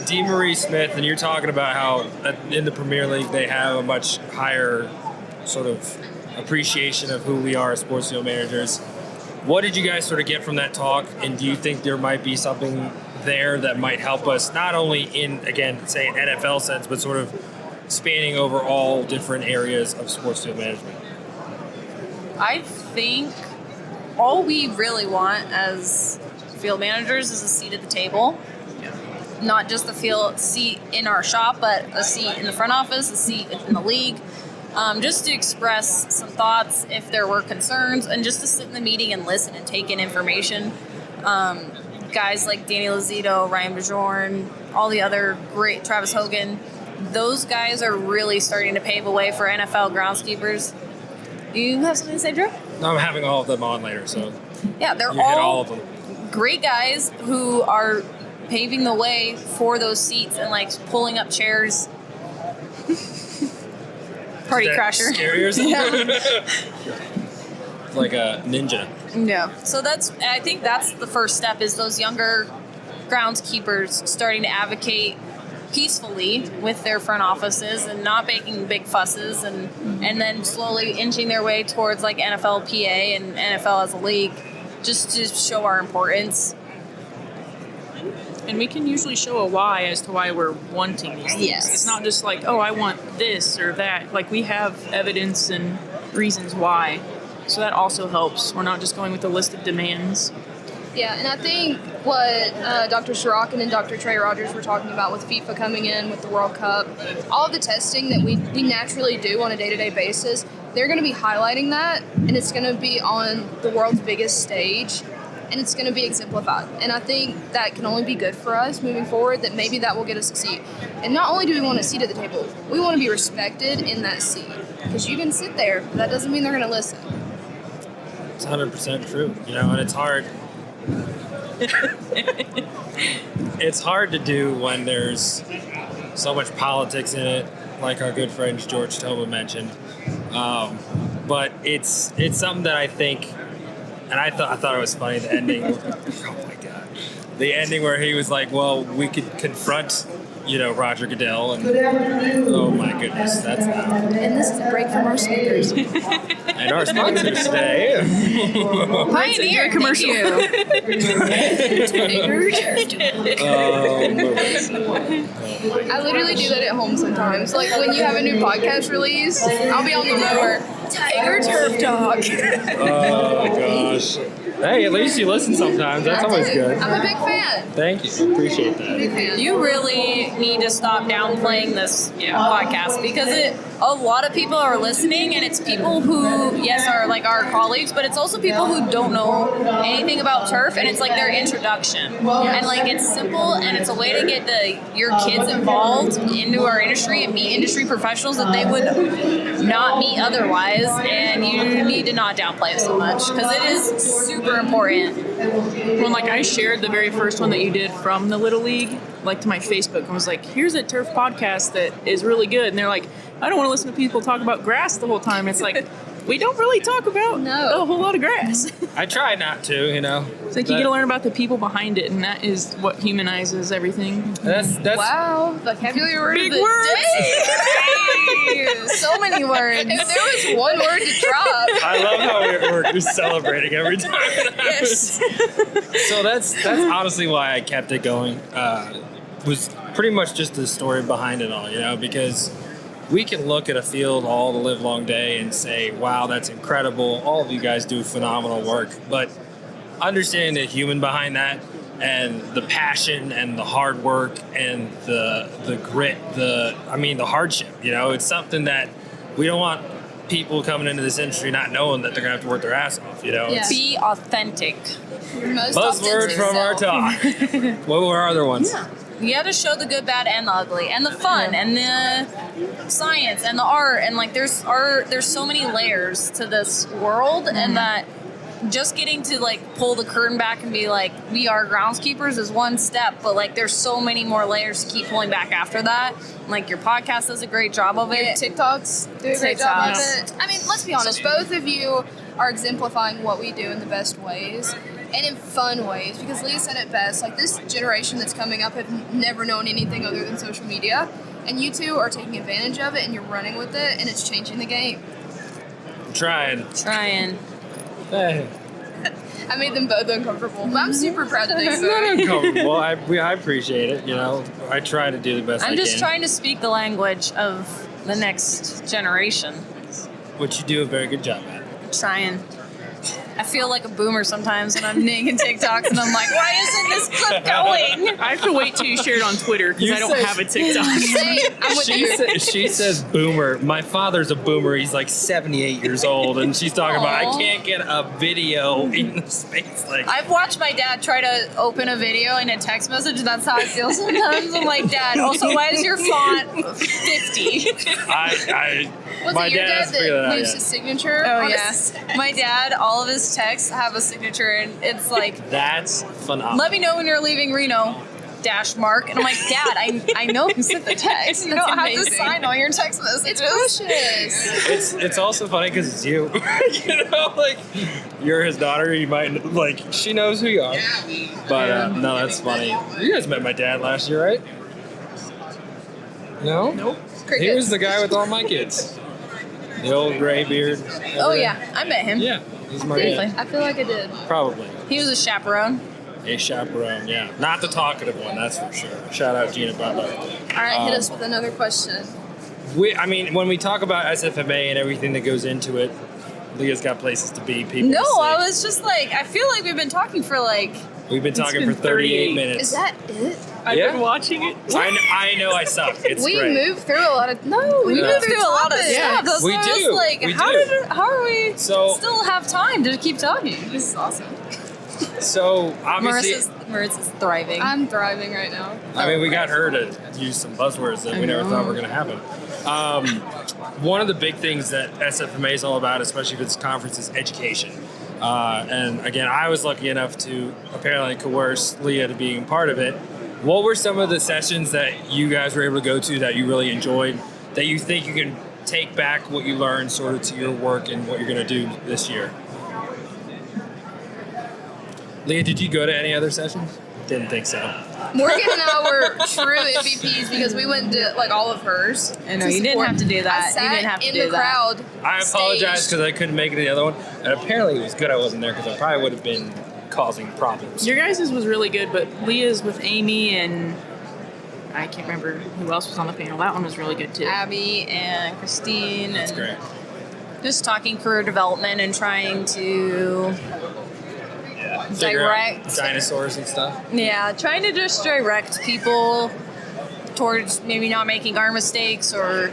D. Marie Smith, and you're talking about how in the Premier League they have a much higher sort of appreciation of who we are as sports field managers. What did you guys sort of get from that talk, and do you think there might be something there that might help us not only in, again, say an NFL sense, but sort of spanning over all different areas of sports field management? I think all we really want as field managers is a seat at the table. Not just a seat in our shop, but a seat in the front office, a seat in the league, just to express some thoughts if there were concerns, and just to sit in the meeting and listen and take in information. Guys like Danny Lazito, Ryan Bajorn, all the other great, Travis Hogan, those guys are really starting to pave a way for NFL groundskeepers. You have something to say, Drew? I'm having all of them on later, so Yeah, they're you hit all all of them. great guys who are paving the way for those seats and like pulling up chairs. Party That crasher. scary or something? Like a ninja. Yeah. So I think that's the first step, is those younger groundskeepers starting to advocate peacefully with their front offices and not making big fusses, and then slowly inching their way towards like NFLPA and NFL as a league, just to show our importance. And we can usually show a why as to why we're wanting these things. Yes. It's not just like, oh, I want this or that. Like, we have evidence and reasons why. So that also helps. We're not just going with a list of demands. Yeah, and I think what Dr. Sorokin and Dr. Trey Rogers were talking about with FIFA coming in with the World Cup, all of the testing that we naturally do on a day-to-day basis, they're going to be highlighting that, and it's going to be on the world's biggest stage, and it's going to be exemplified. And I think that can only be good for us moving forward, that maybe that will get us a seat. And not only do we want a seat at the table, we want to be respected in that seat. Because you can sit there, but that doesn't mean they're going to listen. It's 100% true, and it's hard. It's hard to do when there's so much politics in it, like our good friend George Toba mentioned. But it's something that I think, and I thought it was funny, the ending. Oh my god, the ending where he was like, "Well, we could confront." Roger Goodell, and oh my goodness, that's loud. And this is a break from our speakers. And our sponsors today. Pioneer commercial. I literally do that at home sometimes. Like when you have a new podcast release, I'll be on the mower. Tiger Turf Talk. Oh gosh. Hey, at least you listen sometimes. That's always good. I'm a big fan. Thank you. Appreciate that. Big fan. You really need to stop downplaying this podcast because a lot of people are listening, and it's people who, yes, are like our colleagues, but it's also people who don't know anything about turf, and it's like their introduction. And like it's simple, and it's a way to get your kids involved into our industry and meet industry professionals that they would not meet otherwise. And you need to not downplay it so much because it is super important. When I shared the very first one that you did from the Little League, to my Facebook, and was like, here's a turf podcast that is really good. And they're like, I don't want to listen to people talk about grass the whole time. It's like, we don't really talk about a whole lot of grass. I try not to, It's like you get to learn about the people behind it, and that is what humanizes everything. That's Wow, vocabulary word Big of the words. day. So many words. If there was one word to drop. I love how we're celebrating every time. Yes. So that's honestly why I kept it going. Was pretty much just the story behind it all, because we can look at a field all the live long day and say, wow, that's incredible. All of you guys do phenomenal work. But understanding the human behind that and the passion and the hard work and the grit, the hardship, it's something that we don't want people coming into this industry not knowing that they're going to have to work their ass off, Yeah. Be authentic. Buzzwords from our talk. What were our other ones? Yeah. You have to show the good, bad, and the ugly, and the fun, and the science, and the art, and there's so many layers to this world, and that just getting to pull the curtain back and be like, we are groundskeepers is one step, but there's so many more layers to keep pulling back after that. Your podcast does a great job of it. TikToks do a great job of it. I mean, let's be honest, both of you are exemplifying what we do in the best ways. And in fun ways, because Leah said it best, this generation that's coming up have never known anything other than social media, and you two are taking advantage of it, and you're running with it, and it's changing the game. Trying. Hey. I made them both uncomfortable, but I'm super proud to do It's so. not uncomfortable. I appreciate it, I try to do the best I can. I'm just trying to speak the language of the next generation. Which you do a very good job at. Trying. I feel like a boomer sometimes when I'm making TikToks, and I'm like, why isn't this clip going? I have to wait till you share it on Twitter because You I don't say- have a TikTok. Same, I'm with you. She says boomer. My father's a boomer. He's 78 years old, and she's talking about I can't get a video in the space. I've watched my dad try to open a video in a text message. That's how I feel sometimes. I'm like, Dad, also, why is your font 50? Was my it your dad dad has to figure that that out. leaves yet. his signature? Oh, on yeah. his- My dad, all of his texts have a signature, and it's like, That's phenomenal. let me know when you're leaving Reno. Mark. And I'm like, Dad, I know who sent the text. You That's don't have to amazing. sign all your text messages. It's precious. It's also funny because it's you. You're his daughter. You might she knows who you are. But no, that's funny. You guys met my dad last year, right? No. Nope. He was the guy with all my kids. The old gray beard. Oh, yeah. I met him. Yeah, he's my Briefly. dad. I feel like I did. Probably. He was a chaperone. A chaperone, yeah. Not the talkative one, that's for sure. Shout out Gina Butler. All right, hit us with another question. When we talk about SFMA and everything that goes into it, Leah's got places to be, people No, to see. I was just like, I feel like we've been talking for like. We've been talking been for 38 38. minutes. Is that it? I've Yeah. been watching it. I know I suck. It's We great. moved through a lot of. No, We moved through a lot of topics. stuff. That's We why I do. was like, We how do. are we So- still have time to keep talking? This is awesome. So, obviously, Maritza's thriving. I'm thriving right now. I mean, we got her to use some buzzwords that we never thought were going to happen. One of the big things that SFMA is all about, especially for this conference, is education. And again, I was lucky enough to apparently coerce Leah to being part of it. What were some of the sessions that you guys were able to go to that you really enjoyed, that you think you can take back what you learned sort of to your work and what you're going to do this year? Leah, did you go to any other sessions? Didn't think so. Morgan and I were true MVPs because we went to like all of hers. I know, to you didn't support. have to do I that. You sat didn't have to in do the that. crowd. I apologize staged. because I couldn't make it to the other one, and apparently it was good I wasn't there because I probably would have been causing problems. Your guys' was really good, but Leah's with Amy and I can't remember who else was on the panel. That one was really good too. Abby and Christine. That's and great. Just talking career development and trying to Figure out direct. dinosaurs and stuff. Yeah, trying to just direct people towards maybe not making our mistakes or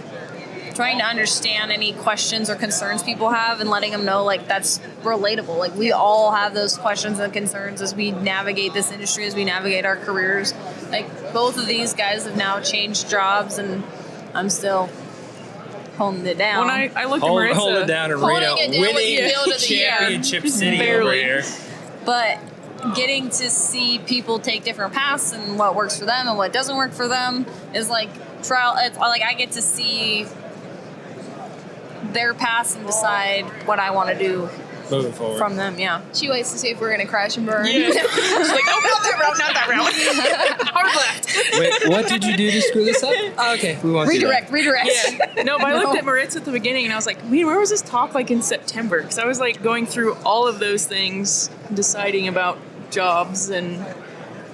trying to understand any questions or concerns people have and letting them know like that's relatable. Like we all have those questions and concerns as we navigate this industry, as we navigate our careers. Like both of these guys have now changed jobs and I'm still holding it down. When I looked at Hold Maritza, it down and Holding Reno it down with winning the field of the year. championship city over Barely. here. But getting to see people take different paths and what works for them and what doesn't work for them is like trial. It's like I get to see their paths and decide what I want to do Moving forward. from them. Yeah. She waits to see if we're gonna crash and burn. she's like, oh, not that route, not that route. Hard left. Wait, what did you do to screw this up? Oh, okay, we won't Redirect. Yeah. No, but I looked at Maritza at the beginning and I was like, where was this talk like in September? Because I was like going through all of those things, deciding about jobs, and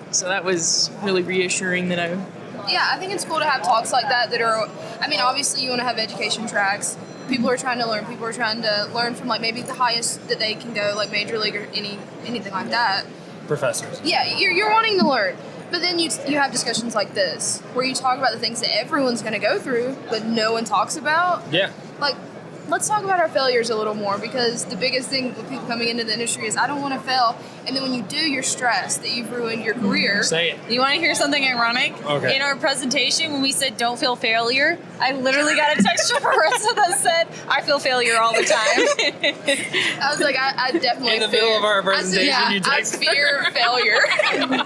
so that was really reassuring that I. Yeah, I think it's cool to have talks like that are, I mean, obviously you want to have education tracks. People are trying to learn. People are trying to learn from like maybe the highest that they can go, like major league or anything like that. Professors. Yeah, you're wanting to learn. But then you have discussions like this where you talk about the things that everyone's going to go through, but no one talks about. Yeah. Like, let's talk about our failures a little more because the biggest thing with people coming into the industry is I don't want to fail. And then when you do, you're stressed that you've ruined your career. Say it. You want to hear something ironic? Okay. In our presentation, when we said don't feel failure, I literally got a text from Marissa that said, I feel failure all the time. I was like, I definitely In the fear. middle of our I said, presentation, yeah, you I text fear failure.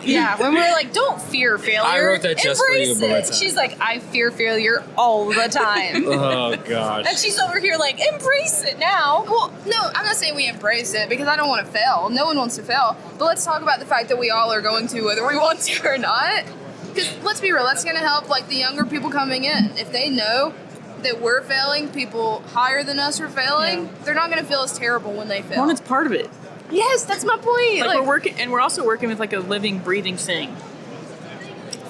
Yeah, when we were like, don't fear failure. I wrote that just for you, embrace it. Maritza. She's like, I fear failure all the time. Oh, gosh. And she's over here like, embrace it now. Well, no, I'm not saying we embrace it because I don't want to fail. No one wants to fail. But let's talk about the fact that we all are going to, whether we want to or not. Because let's be real, that's going to help like the younger people coming in. If they know that we're failing, people higher than us are failing, they're not going to feel as terrible when they fail. Well, it's part of it. Yes, that's my point. Like, we're working, and we're also working with like a living, breathing thing.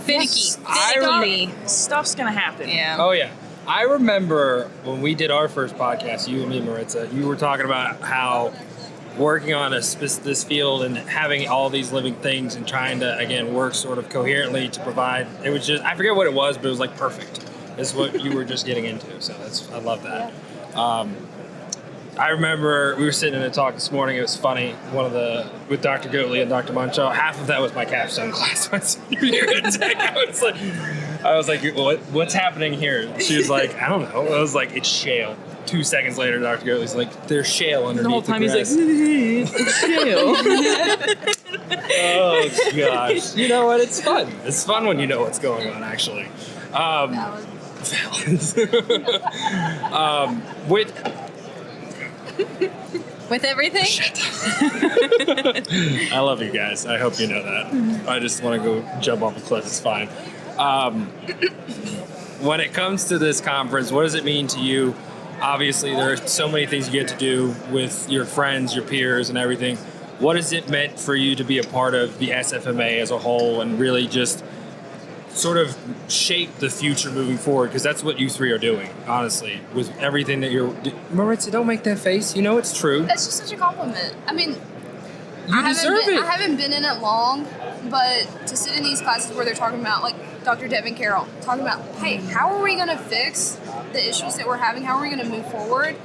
Finicky. Stuff's gonna happen. Yeah. Oh, yeah. I remember when we did our first podcast, you and me, Maritza, you were talking about how working on this field and having all these living things and trying to, again, work sort of coherently to provide, it was just, I forget what it was, but it was like perfect. Is what you were just getting into. So I love that. I remember we were sitting in a talk this morning. It was funny. With Dr. Goatley and Dr. Moncho, half of that was my capstone class my senior year at Tech. I was like, what's happening here? She was like, I don't know. I was like, it's shale. 2 seconds later, Dr. Goatley's like, there's shale underneath The whole time he's grass. like, it's chill. Oh gosh. You know what? It's fun. It's fun when you know what's going on, actually. With everything? I love you guys. I hope you know that. I just want to go jump off a cliff. It's fine. When it comes to this conference, what does it mean to you? Obviously, there are so many things you get to do with your friends, your peers, and everything. what has it meant for you to be a part of the SFMA as a whole and really just sort of shape the future moving forward? Because that's what you three are doing, honestly, with everything that you're... Maritza, don't make that face. You know it's true. That's just such a compliment. I mean, You deserve it. I haven't been in it long, but to sit in these classes where they're talking about, like Dr. Devin Carroll, talking about, hey, how are we going to fix the issues that we're having? How are we going to move forward?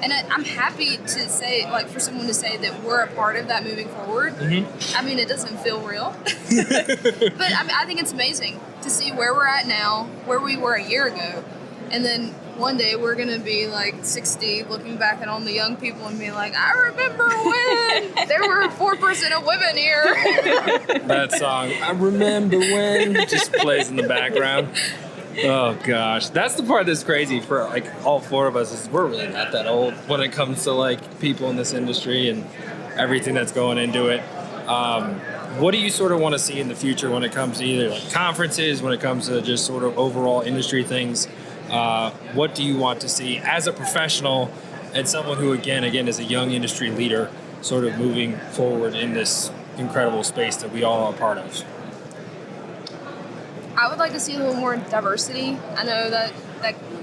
And I'm happy to say, like, for someone to say that we're a part of that moving forward. Mm-hmm. I mean, it doesn't feel real. But I think it's amazing to see where we're at now, where we were a year ago. And then one day we're going to be, like, 60, looking back at all the young people and be like, I remember when there were 4% of women here. That song, I remember when, just plays in the background. Oh gosh, that's the part that's crazy for like all four of us is we're really not that old when it comes to like people in this industry and everything that's going into it. What do you sort of want to see in the future when it comes to either like conferences, when it comes to just sort of overall industry things? What do you want to see as a professional and someone who again is a young industry leader sort of moving forward in this incredible space that we all are part of? I would like to see a little more diversity. I know that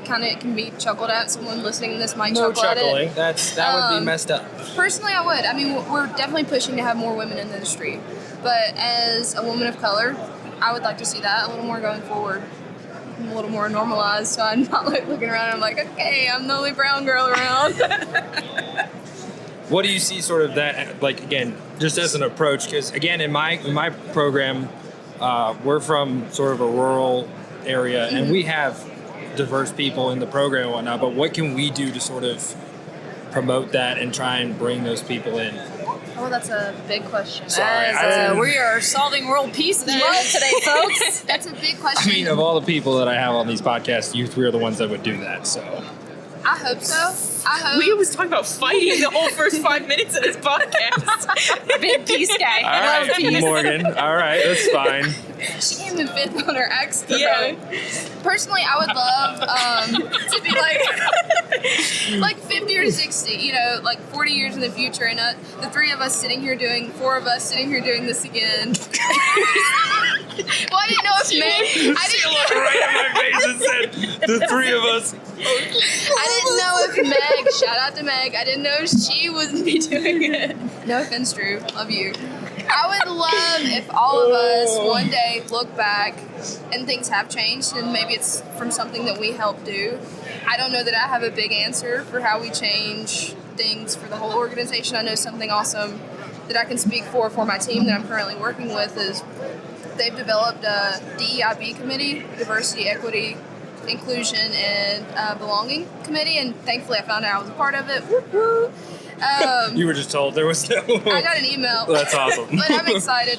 kind of can be chuckled at. Someone listening to this might chuckle at it. That would be messed up. Personally, I would. I mean, we're definitely pushing to have more women in the industry. But as a woman of color, I would like to see that a little more going forward. A little more normalized, so I'm not like looking around and I'm like, okay, I'm the only brown girl around. What do you see sort of that, like, again, just as an approach? Because, again, in my program, we're from sort of a rural area, and we have diverse people in the program and whatnot, but what can we do to sort of promote that and try and bring those people in? Oh, that's a big question. Sorry, We are solving world peace and love today, folks. That's a big question. I mean, of all the people that I have on these podcasts, you three are the ones that would do that, so... I hope so. We was talking about fighting the whole first 5 minutes of this podcast. Big peace guy. All right, Morgan. All right, that's fine. She came in fifth on her ex. Yeah. Personally, I would love to be like 50 or 60, you know, like 40 years in the future, and the four of us sitting here doing this again. Well, I didn't know if Meg. She looked right in my face and said, the three of us. I didn't know if Meg. Shout out to Meg. I didn't know if she would be doing it. No offense, Drew. Love you. I would love if all of us one day look back and things have changed, and maybe it's from something that we helped do. I don't know that I have a big answer for how we change things for the whole organization. I know something awesome that I can speak for my team that I'm currently working with is they've developed a DEIB committee, Diversity, Equity, Inclusion, and Belonging committee, and thankfully I found out I was a part of it. Woo-hoo. You were just told there was no... I got an email. That's awesome. But I'm excited.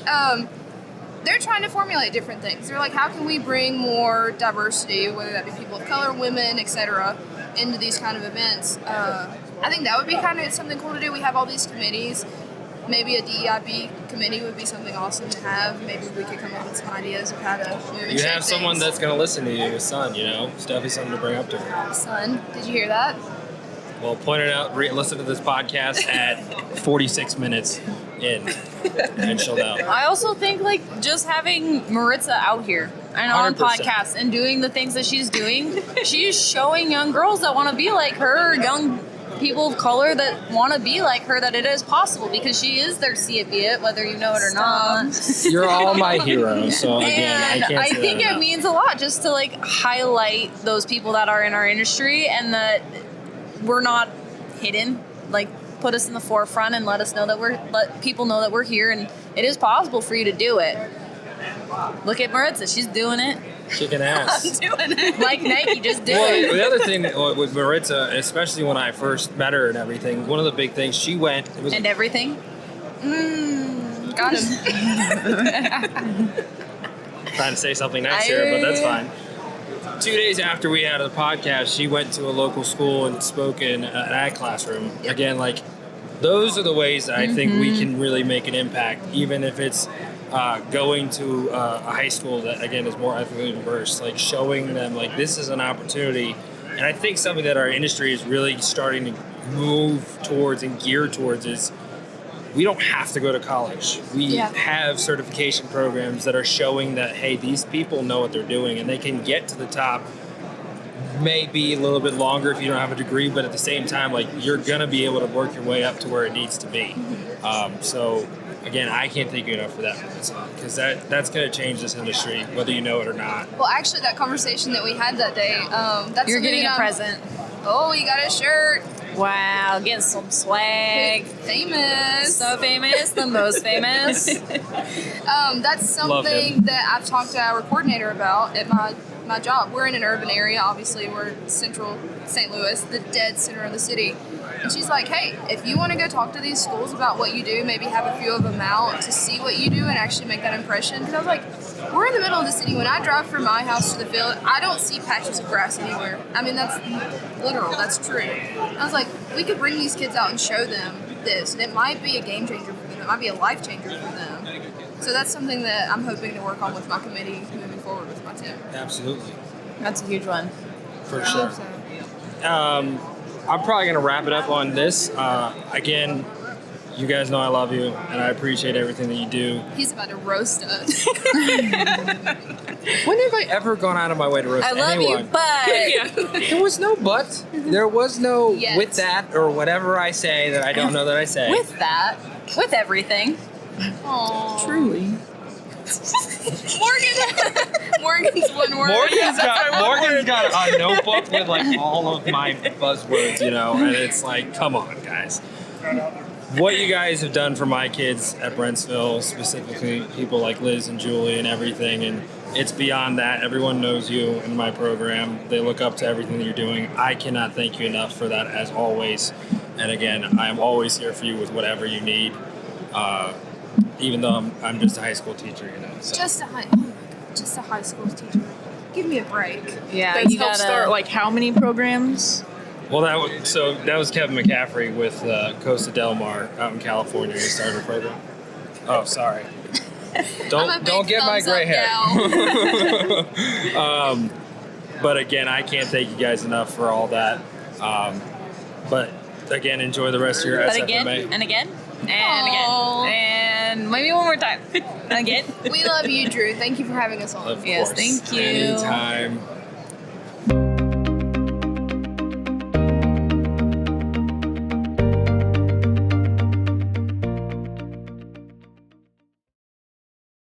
They're trying to formulate different things. They're like, how can we bring more diversity, whether that be people of color, women, etc., into these kind of events? I think that would be kind of something cool to do. We have all these committees. Maybe a DEIB committee would be something awesome to have. Maybe we could come up with some ideas of how to move and You shape have someone things. that's going to listen to you, your son, you know? It's definitely something to bring up to her. Son, did you hear that? Well, point it out, listen to this podcast at 46 minutes in, and she'll know. I also think like just having Maritza out here and on 100%. podcasts and doing the things that she's doing, she's showing young girls that want to be like her, young people of color that want to be like her, that it is possible because she is their see it be it, whether you know it or not. You're all my heroes, so again, I And can't I say think that it enough. means a lot just to like highlight those people that are in our industry and that we're not hidden. Like put us in the forefront and let people know that we're here and it is possible for you to do it. Look at Maritza, she's doing it. Kicking ass. Doing it. Like Nike, just do Well, it. the other thing with Maritza, especially when I first met her and everything, one of the big things she went. It was And everything. Got him. trying to say something nice here, but that's fine. 2 days after we had a podcast, she went to a local school and spoke in an ag classroom. Yep. Again, like those are the ways that I think we can really make an impact, even if it's going to a high school that again is more ethnically diverse, like showing them like this is an opportunity. And I think something that our industry is really starting to move towards and gear towards is we don't have to go to college. We Yeah. have certification programs that are showing that, hey, these people know what they're doing and they can get to the top. Maybe a little bit longer if you don't have a degree, but at the same time, like, you're gonna be able to work your way up to where it needs to be. So again, I can't thank you enough for that, because that's gonna change this industry, whether you know it or not. Well, actually, that conversation that we had that day, that's You're something getting that a present. Oh, you got a shirt. Wow, getting some swag. Famous. So famous, the most famous. That's Love something him. that I've talked to our coordinator about at my job. We're in an urban area. Obviously, we're central St. Louis, the dead center of the city. And she's like, hey, if you want to go talk to these schools about what you do, maybe have a few of them out to see what you do and actually make that impression. Because I was like, we're in the middle of the city. When I drive from my house to the field, I don't see patches of grass anywhere. I mean, that's literal. That's true. I was like, we could bring these kids out and show them this, and it might be a game changer for them. It might be a life changer for them. So that's something that I'm hoping to work on with my committee moving forward with my team. Absolutely. That's a huge one. For I sure. hope so. I'm probably going to wrap it up on this. Again, you guys know I love you, and I appreciate everything that you do. He's about to roast us. When have I ever gone out of my way to roast I love anyone? you, but There was no but. There was no Yet. with that or whatever I say that I don't know that I say. with that, with everything. Aww. Truly. Morgan's one word. Morgan's got a notebook with like all of my buzzwords, you know, and it's like, come on, guys. What you guys have done for my kids at Brentsville, specifically people like Liz and Julie and everything, and it's beyond that. Everyone knows you in my program. They look up to everything that you're doing. I cannot thank you enough for that, as always. And again, I am always here for you with whatever you need, even though I'm just a high school teacher, you know. So. Just a high school teacher. Give me a break. Yeah, That's you helped gotta start like how many programs? Well, that was Kevin McCaffrey with Costa Del Mar out in California. He started a program. Oh, sorry. I'm a Don't big get my thumbs gray up hair. gal. But again, I can't thank you guys enough for all that. But again, enjoy the rest of your But SFMA. again, and again, and Aw. again, and maybe one more time. Again. We love you, Drew. Thank you for having us on. Of Yes, course. thank you. Anytime.